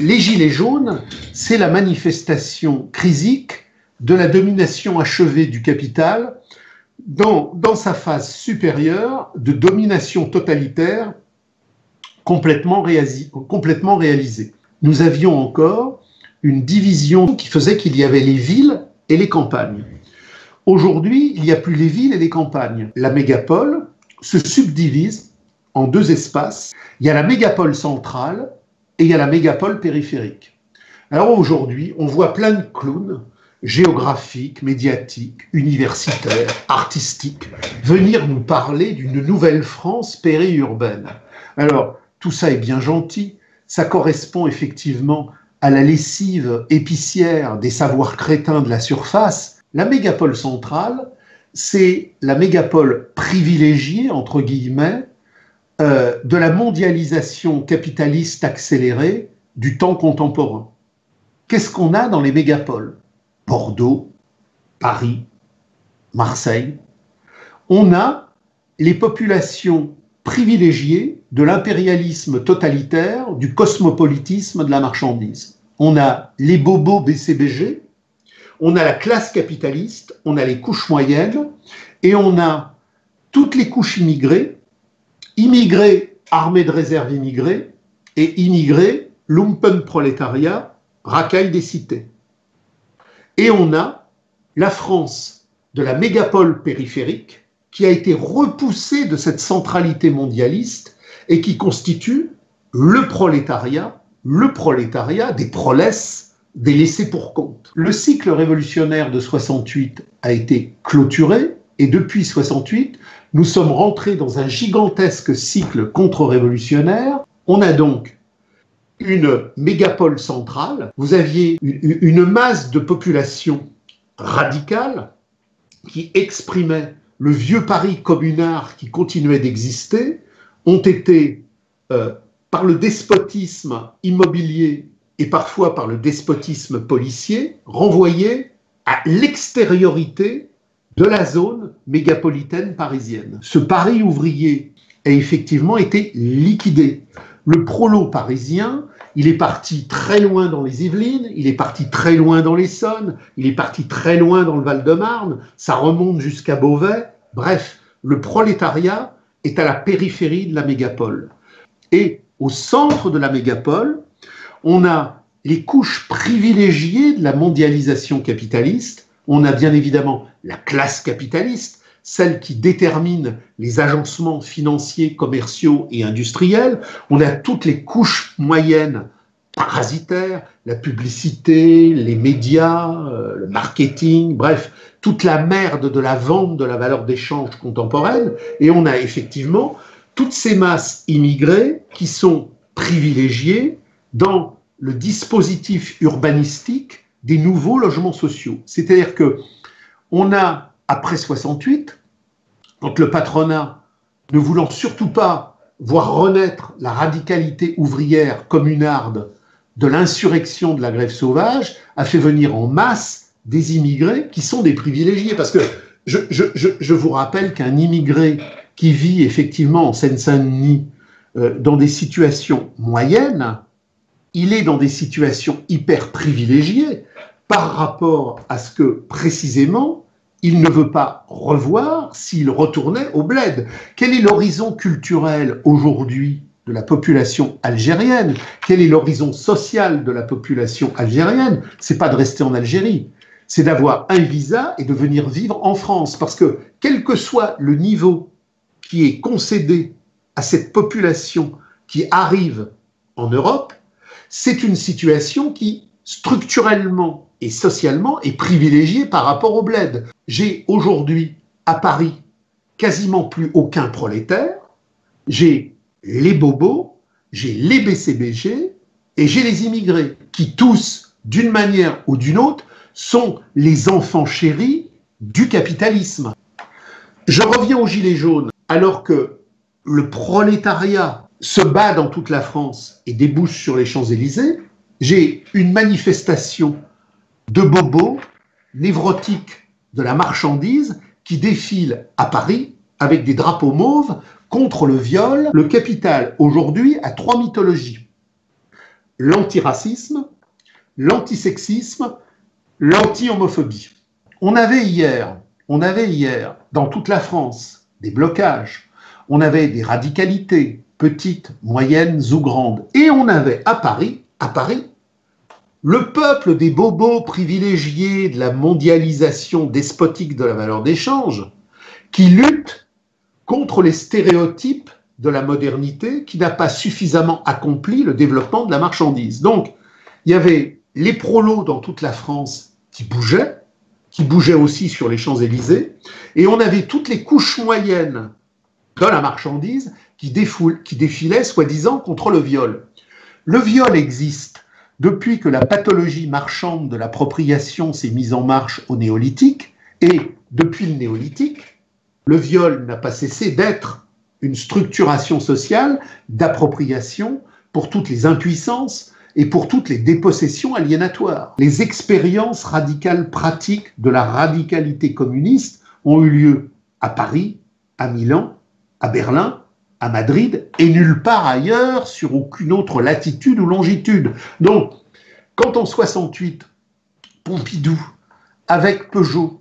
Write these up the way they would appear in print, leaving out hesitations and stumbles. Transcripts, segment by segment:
Les Gilets jaunes, c'est la manifestation crisique de la domination achevée du capital dans sa phase supérieure de domination totalitaire complètement réalisée. Nous avions encore une division qui faisait qu'il y avait les villes et les campagnes. Aujourd'hui, il n'y a plus les villes et les campagnes. La mégapole se subdivise en deux espaces. Il y a la mégapole centrale et il y a la mégapole périphérique. Alors aujourd'hui, on voit plein de clowns géographiques, médiatiques, universitaires, artistiques, venir nous parler d'une nouvelle France périurbaine. Alors, tout ça est bien gentil, ça correspond effectivement à la lessive épicière des savoirs crétins de la surface. La mégapole centrale, c'est la mégapole privilégiée, entre guillemets, de la mondialisation capitaliste accélérée du temps contemporain. Qu'est-ce qu'on a dans les mégapoles? Bordeaux, Paris, Marseille. On a les populations privilégiées de l'impérialisme totalitaire, du cosmopolitisme de la marchandise. On a les bobos BCBG, on a la classe capitaliste, on a les couches moyennes et on a toutes les couches immigrées, immigrés, armée de réserve immigrés, et immigrés, lumpenprolétariat, racaille des cités. Et on a la France de la mégapole périphérique qui a été repoussée de cette centralité mondialiste et qui constitue le prolétariat des prolesses, des laissés pour compte. Le cycle révolutionnaire de 68 a été clôturé et depuis 68, nous sommes rentrés dans un gigantesque cycle contre-révolutionnaire. On a donc une mégapole centrale. Vous aviez une masse de population radicale qui exprimait le vieux Paris communard qui continuait d'exister, ont été, par le despotisme immobilier et parfois par le despotisme policier, renvoyés à l'extériorité de la zone mégapolitaine parisienne. Ce Paris ouvrier a effectivement été liquidé. Le prolo parisien, il est parti très loin dans les Yvelines, il est parti très loin dans l'Essonne, il est parti très loin dans le Val-de-Marne, ça remonte jusqu'à Beauvais. Bref, le prolétariat est à la périphérie de la mégapole. Et au centre de la mégapole, on a les couches privilégiées de la mondialisation capitaliste. On a bien évidemment la classe capitaliste, celle qui détermine les agencements financiers, commerciaux et industriels. On a toutes les couches moyennes parasitaires, la publicité, les médias, le marketing, bref, toute la merde de la vente de la valeur d'échange contemporaine. Et on a effectivement toutes ces masses immigrées qui sont privilégiées dans le dispositif urbanistique des nouveaux logements sociaux. C'est-à-dire que on a, après 68, quand le patronat, ne voulant surtout pas voir renaître la radicalité ouvrière communarde de l'insurrection de la grève sauvage, a fait venir en masse des immigrés qui sont des privilégiés. Parce que je vous rappelle qu'un immigré qui vit effectivement en Seine-Saint-Denis dans des situations moyennes, il est dans des situations hyper privilégiées par rapport à ce que, précisément, il ne veut pas revoir s'il retournait au bled. Quel est l'horizon culturel aujourd'hui de la population algérienne? Quel est l'horizon social de la population algérienne? C'est pas de rester en Algérie, c'est d'avoir un visa et de venir vivre en France. Parce que, quel que soit le niveau qui est concédé à cette population qui arrive en Europe, c'est une situation qui, structurellement et socialement, est privilégiée par rapport au bled. J'ai aujourd'hui, à Paris, quasiment plus aucun prolétaire. J'ai les bobos, j'ai les BCBG et j'ai les immigrés qui tous, d'une manière ou d'une autre, sont les enfants chéris du capitalisme. Je reviens aux Gilets jaunes, alors que le prolétariat se bat dans toute la France et débouche sur les Champs-Élysées, j'ai une manifestation de bobos névrotiques de la marchandise qui défilent à Paris avec des drapeaux mauves contre le viol. Le capital, aujourd'hui, a trois mythologies. l'antiracisme, l'antisexisme, l'anti-homophobie. On avait hier, dans toute la France, des blocages, on avait des radicalités, petites, moyennes ou grandes, et on avait à Paris, le peuple des bobos privilégiés de la mondialisation despotique de la valeur d'échange, qui lutte contre les stéréotypes de la modernité qui n'a pas suffisamment accompli le développement de la marchandise. Donc, il y avait les prolos dans toute la France qui bougeaient aussi sur les Champs-Élysées, et on avait toutes les couches moyennes de la marchandise qui défilaient soi-disant contre le viol. Le viol existe depuis que la pathologie marchande de l'appropriation s'est mise en marche au néolithique, et depuis le néolithique, le viol n'a pas cessé d'être une structuration sociale d'appropriation pour toutes les impuissances et pour toutes les dépossessions aliénatoires. Les expériences radicales pratiques de la radicalité communiste ont eu lieu à Paris, à Milan, à Berlin, à Madrid et nulle part ailleurs sur aucune autre latitude ou longitude. Donc, quand en 68, Pompidou, avec Peugeot,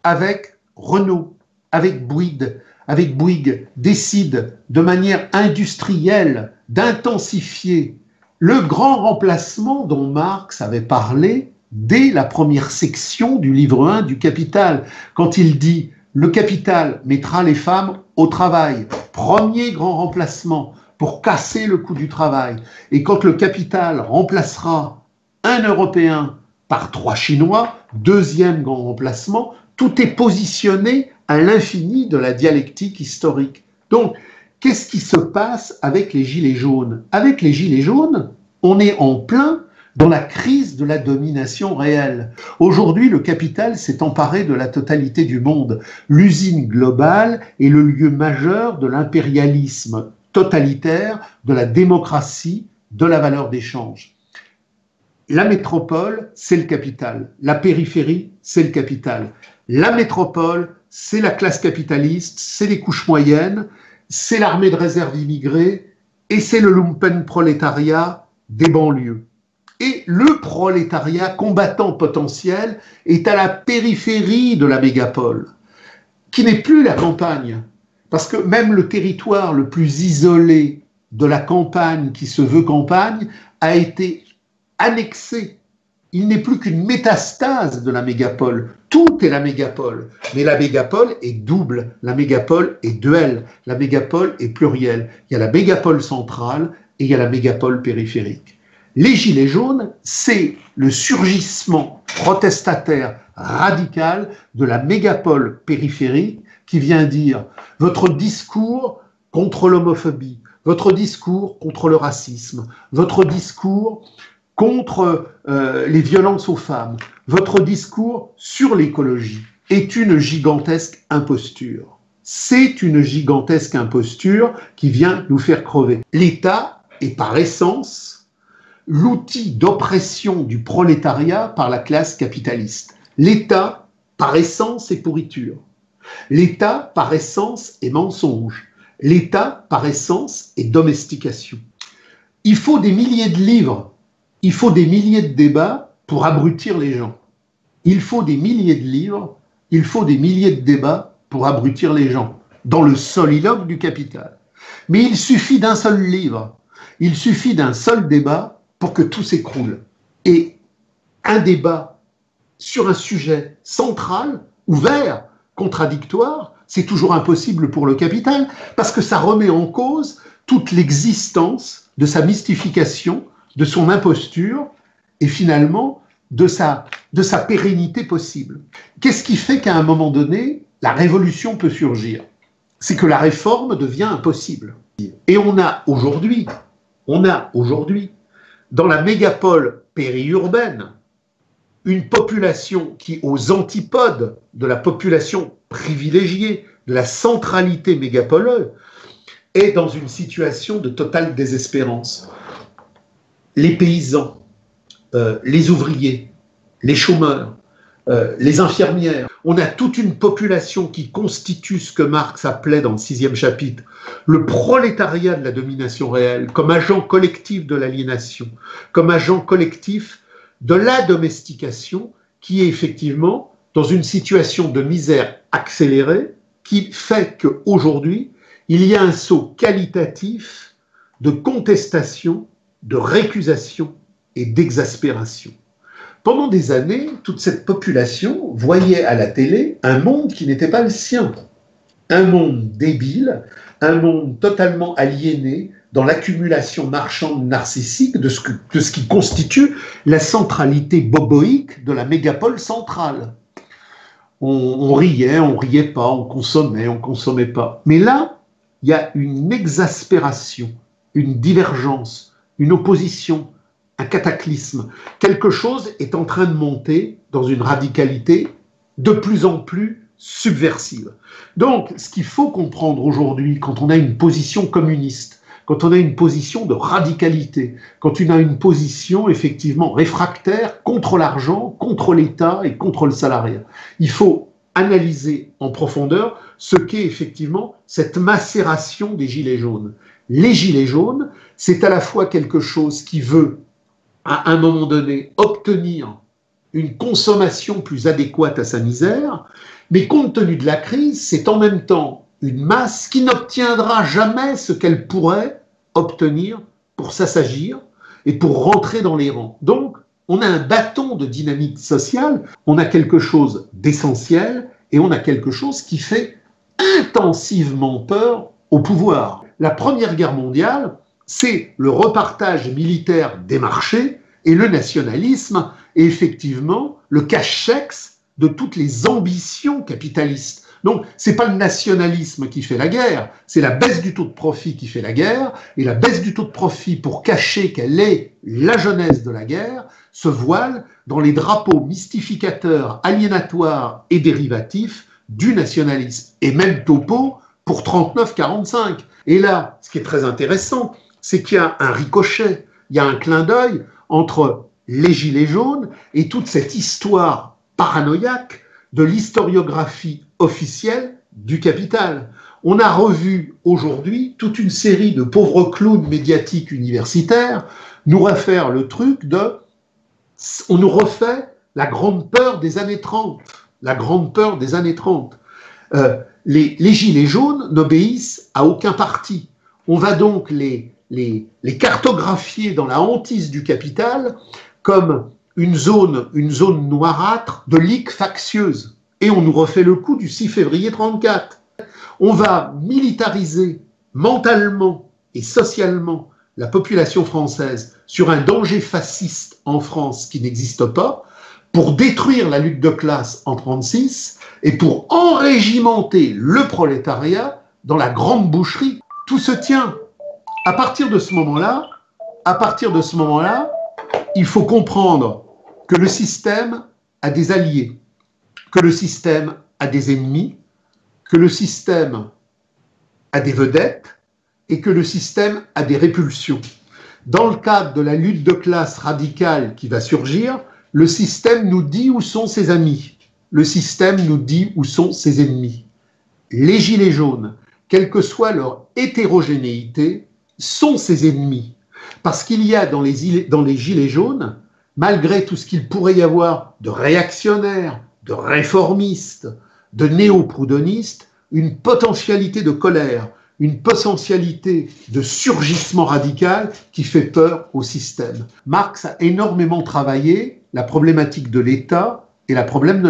avec Renault, avec Bouygues, décide de manière industrielle d'intensifier le grand remplacement dont Marx avait parlé dès la première section du livre 1 du Capital, quand il dit « Le capital mettra les femmes au travail ». Premier grand remplacement pour casser le coût du travail. Et quand le capital remplacera un Européen par 3 Chinois, deuxième grand remplacement, tout est positionné à l'infini de la dialectique historique. Donc, qu'est-ce qui se passe avec les Gilets jaunes? Avec les Gilets jaunes, on est en plein dans la crise de la domination réelle. Aujourd'hui, le capital s'est emparé de la totalité du monde. L'usine globale est le lieu majeur de l'impérialisme totalitaire, de la démocratie, de la valeur d'échange. La métropole, c'est le capital. La périphérie, c'est le capital. La métropole, c'est la classe capitaliste, c'est les couches moyennes, c'est l'armée de réserve immigrée et c'est le lumpenprolétariat des banlieues. Et le prolétariat combattant potentiel est à la périphérie de la mégapole, qui n'est plus la campagne. Parce que même le territoire le plus isolé de la campagne, qui se veut campagne, a été annexé. Il n'est plus qu'une métastase de la mégapole. Tout est la mégapole. Mais la mégapole est double. La mégapole est duelle. La mégapole est plurielle. Il y a la mégapole centrale et il y a la mégapole périphérique. Les Gilets jaunes, c'est le surgissement protestataire radical de la mégapole périphérique qui vient dire votre discours contre l'homophobie, votre discours contre le racisme, votre discours contre les violences aux femmes, votre discours sur l'écologie est une gigantesque imposture. C'est une gigantesque imposture qui vient nous faire crever. L'État est par essence l'outil d'oppression du prolétariat par la classe capitaliste. L'État, par essence, est pourriture. L'État, par essence, est mensonge. L'État, par essence, est domestication. Il faut des milliers de livres, il faut des milliers de débats pour abrutir les gens. Il faut des milliers de livres, il faut des milliers de débats pour abrutir les gens, dans le soliloque du capital. Mais il suffit d'un seul livre, il suffit d'un seul débat pour que tout s'écroule. Et un débat sur un sujet central, ouvert, contradictoire, c'est toujours impossible pour le capital, parce que ça remet en cause toute l'existence de sa mystification, de son imposture, et finalement de sa pérennité possible. Qu'est-ce qui fait qu'à un moment donné, la révolution peut surgir? C'est que la réforme devient impossible. Et on a aujourd'hui, dans la mégapole périurbaine, une population qui, aux antipodes de la population privilégiée, de la centralité mégapoleuse, est dans une situation de totale désespérance. Les paysans, les ouvriers, les chômeurs, les infirmières. On a toute une population qui constitue ce que Marx appelait dans le 6e chapitre le prolétariat de la domination réelle, comme agent collectif de l'aliénation, comme agent collectif de la domestication, qui est effectivement dans une situation de misère accélérée, qui fait qu'aujourd'hui, il y a un saut qualitatif de contestation, de récusation et d'exaspération. Pendant des années, toute cette population voyait à la télé un monde qui n'était pas le sien. Un monde débile, un monde totalement aliéné dans l'accumulation marchande narcissique de ce qui constitue la centralité boboïque de la mégapole centrale. On riait pas, on consommait pas. Mais là, il y a une exaspération, une divergence, une opposition, un cataclysme. Quelque chose est en train de monter dans une radicalité de plus en plus subversive. Donc, ce qu'il faut comprendre aujourd'hui, quand on a une position communiste, quand on a une position de radicalité, quand on a une position effectivement réfractaire contre l'argent, contre l'État et contre le salariat, il faut analyser en profondeur ce qu'est effectivement cette macération des gilets jaunes. Les gilets jaunes, c'est à la fois quelque chose qui veut à un moment donné obtenir une consommation plus adéquate à sa misère, mais compte tenu de la crise, c'est en même temps une masse qui n'obtiendra jamais ce qu'elle pourrait obtenir pour s'assagir et pour rentrer dans les rangs. Donc, on a un bâton de dynamique sociale, on a quelque chose d'essentiel et on a quelque chose qui fait intensivement peur au pouvoir. La Première Guerre mondiale, c'est le repartage militaire des marchés et le nationalisme est effectivement le cachex de toutes les ambitions capitalistes. Donc, ce n'est pas le nationalisme qui fait la guerre, c'est la baisse du taux de profit qui fait la guerre, et la baisse du taux de profit, pour cacher qu'elle est la jeunesse de la guerre, se voile dans les drapeaux mystificateurs, aliénatoires et dérivatifs du nationalisme, et même topo pour 39-45. Et là, ce qui est très intéressant, c'est qu'il y a un ricochet, il y a un clin d'œil entre les gilets jaunes et toute cette histoire paranoïaque de l'historiographie officielle du capital. On a revu aujourd'hui toute une série de pauvres clowns médiatiques universitaires nous refaire le truc de... On nous refait la grande peur des années 30. La grande peur des années 30. Les gilets jaunes n'obéissent à aucun parti. On va donc les cartographier dans la hantise du capital comme une zone noirâtre de ligue factieuse. Et on nous refait le coup du 6 février 34. On va militariser mentalement et socialement la population française sur un danger fasciste en France qui n'existe pas, pour détruire la lutte de classe en 1936 et pour enrégimenter le prolétariat dans la grande boucherie. Tout se tient. À partir de ce moment-là, il faut comprendre que le système a des alliés, que le système a des ennemis, que le système a des vedettes et que le système a des répulsions. Dans le cadre de la lutte de classe radicale qui va surgir, le système nous dit où sont ses amis, le système nous dit où sont ses ennemis. Les gilets jaunes, quelle que soit leur hétérogénéité, sont ses ennemis. Parce qu'il y a dans les gilets jaunes, malgré tout ce qu'il pourrait y avoir de réactionnaires, de réformistes, de néo-proudhonistes, une potentialité de colère, une potentialité de surgissement radical qui fait peur au système. Marx a énormément travaillé la problématique de l'État et le problème de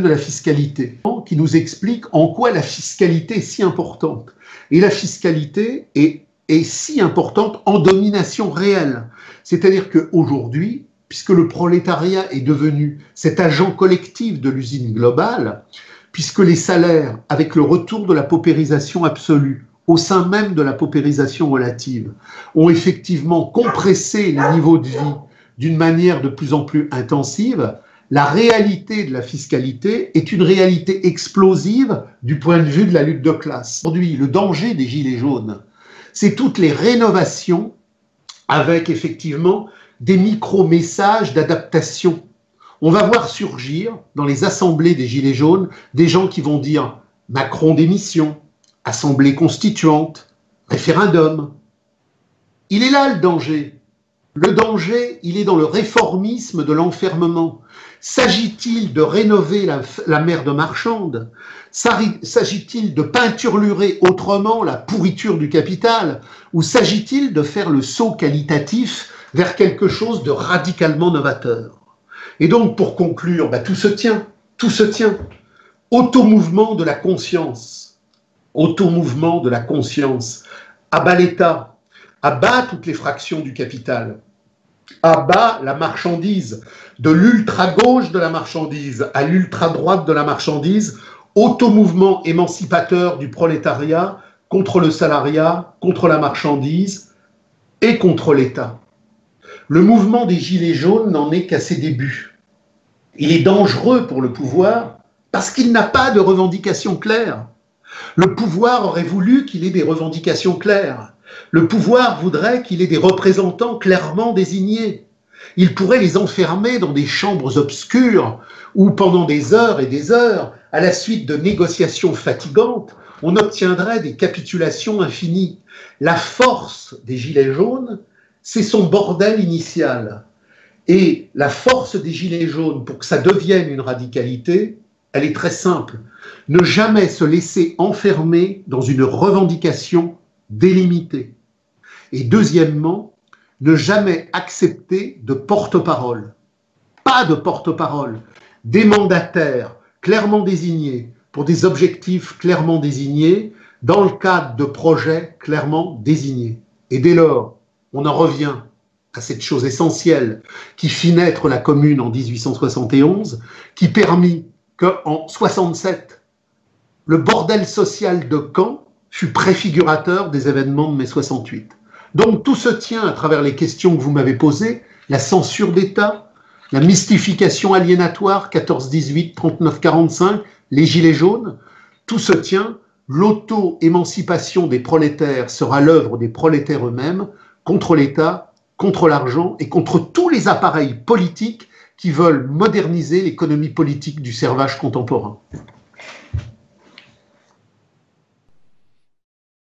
la fiscalité, qui nous explique en quoi la fiscalité est si importante. Et la fiscalité est si importante en domination réelle. C'est-à-dire qu'aujourd'hui, puisque le prolétariat est devenu cet agent collectif de l'usine globale, puisque les salaires, avec le retour de la paupérisation absolue, au sein même de la paupérisation relative, ont effectivement compressé les niveaux de vie d'une manière de plus en plus intensive, la réalité de la fiscalité est une réalité explosive du point de vue de la lutte de classe. Aujourd'hui, le danger des gilets jaunes, c'est toutes les rénovations avec effectivement des micro-messages d'adaptation. On va voir surgir dans les assemblées des Gilets jaunes des gens qui vont dire Macron démission, assemblée constituante, référendum. Il est là le danger. Le danger, il est dans le réformisme de l'enfermement. S'agit-il de rénover la mer de marchande? S'agit-il de peinturlurer autrement la pourriture du capital? Ou s'agit-il de faire le saut qualitatif vers quelque chose de radicalement novateur? Et donc, pour conclure, tout se tient, tout se tient. Automouvement de la conscience, automouvement de la conscience, à bas l'État, à bas toutes les fractions du capital, à bas la marchandise, de l'ultra-gauche de la marchandise à l'ultra-droite de la marchandise, automouvement émancipateur du prolétariat contre le salariat, contre la marchandise et contre l'État. Le mouvement des Gilets jaunes n'en est qu'à ses débuts. Il est dangereux pour le pouvoir parce qu'il n'a pas de revendications claires. Le pouvoir aurait voulu qu'il ait des revendications claires. Le pouvoir voudrait qu'il ait des représentants clairement désignés. Il pourrait les enfermer dans des chambres obscures où pendant des heures et des heures, à la suite de négociations fatigantes, on obtiendrait des capitulations infinies. La force des Gilets jaunes, c'est son bordel initial. Et la force des Gilets jaunes, pour que ça devienne une radicalité, elle est très simple. Ne jamais se laisser enfermer dans une revendication délimitée. Et deuxièmement, ne jamais accepter de porte-parole. Pas de porte-parole. Des mandataires clairement désignés pour des objectifs clairement désignés dans le cadre de projets clairement désignés. Et dès lors, on en revient à cette chose essentielle qui fit naître la Commune en 1871, qui permit qu'en 67, le bordel social de Caen fut préfigurateur des événements de mai 68. Donc tout se tient à travers les questions que vous m'avez posées, la censure d'État, la mystification aliénatoire 14-18, 39-45, les gilets jaunes, tout se tient, l'auto-émancipation des prolétaires sera l'œuvre des prolétaires eux-mêmes contre l'État, contre l'argent et contre tous les appareils politiques qui veulent moderniser l'économie politique du servage contemporain.